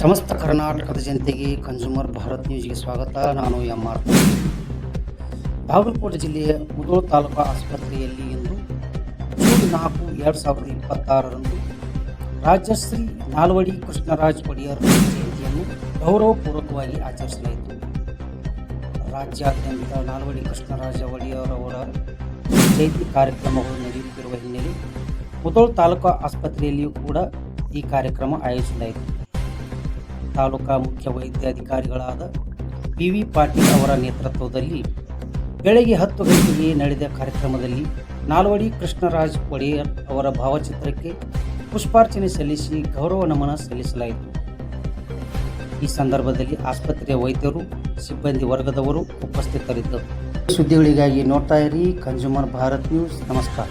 ಸಮಸ್ತ ಕರ್ನಾಟಕದ ಜನತೆಗೆ ಕನ್ಸ್ಯೂಮರ್ ಭಾರತ್ ನ್ಯೂಸ್ಗೆ ಸ್ವಾಗತ. ನಾನು ಎಂ.ಆರ್. ಬಾಗಲಕೋಟೆ ಜಿಲ್ಲೆಯ ಮುಧೋಳ ತಾಲೂಕು ಆಸ್ಪತ್ರೆಯಲ್ಲಿ ಇಂದು ಜೂನ್ 4, 2026ರಂದು ರಾಜಶ್ರೀ ನಾಲ್ವಡಿ ಕೃಷ್ಣರಾಜ ಒಡೆಯರ್ ಜಯಂತಿಯನ್ನು ಗೌರವಪೂರ್ವಕವಾಗಿ ಆಚರಿಸಲಾಯಿತು. ರಾಜ್ಯಾದ್ಯಂತ ನಾಲ್ವಡಿ ಕೃಷ್ಣರಾಜ ಒಡೆಯರ್ ಅವರ ಜಯಂತಿ ಕಾರ್ಯಕ್ರಮಗಳು ನಡೆಯುತ್ತಿರುವ ಹಿನ್ನೆಲೆ ಮುಧೋಳ ತಾಲೂಕು ಆಸ್ಪತ್ರೆಯಲ್ಲಿಯೂ ಕೂಡ ಈ ಕಾರ್ಯಕ್ರಮ ಆಯೋಜಿಸಲಾಯಿತು. ತಾಲೂಕಾ ಮುಖ್ಯ ವೈದ್ಯಾಧಿಕಾರಿಗಳಾದ ಪಿ.ವಿ. ಪಾಟೀಲ್ ಅವರ ನೇತೃತ್ವದಲ್ಲಿ ಬೆಳಗ್ಗೆ 10 ಗಂಟೆಗೆ ನಡೆದ ಕಾರ್ಯಕ್ರಮದಲ್ಲಿ ನಾಲ್ವಡಿ ಕೃಷ್ಣರಾಜ ಒಡೆಯರ್ ಅವರ ಭಾವಚಿತ್ರಕ್ಕೆ ಪುಷ್ಪಾರ್ಚನೆ ಸಲ್ಲಿಸಿ ಗೌರವ ನಮನ ಸಲ್ಲಿಸಲಾಯಿತು. ಈ ಸಂದರ್ಭದಲ್ಲಿ ಆಸ್ಪತ್ರೆಯ ವೈದ್ಯರು, ಸಿಬ್ಬಂದಿ ವರ್ಗದವರು ಉಪಸ್ಥಿತರಿದ್ದರು. ಸುದ್ದಿಗಳಿಗಾಗಿ ನೋಡ್ತಾ ಇರಿ ಕನ್ಸ್ಯೂಮರ್ ಭಾರತ್ ನ್ಯೂಸ್. ನಮಸ್ಕಾರ.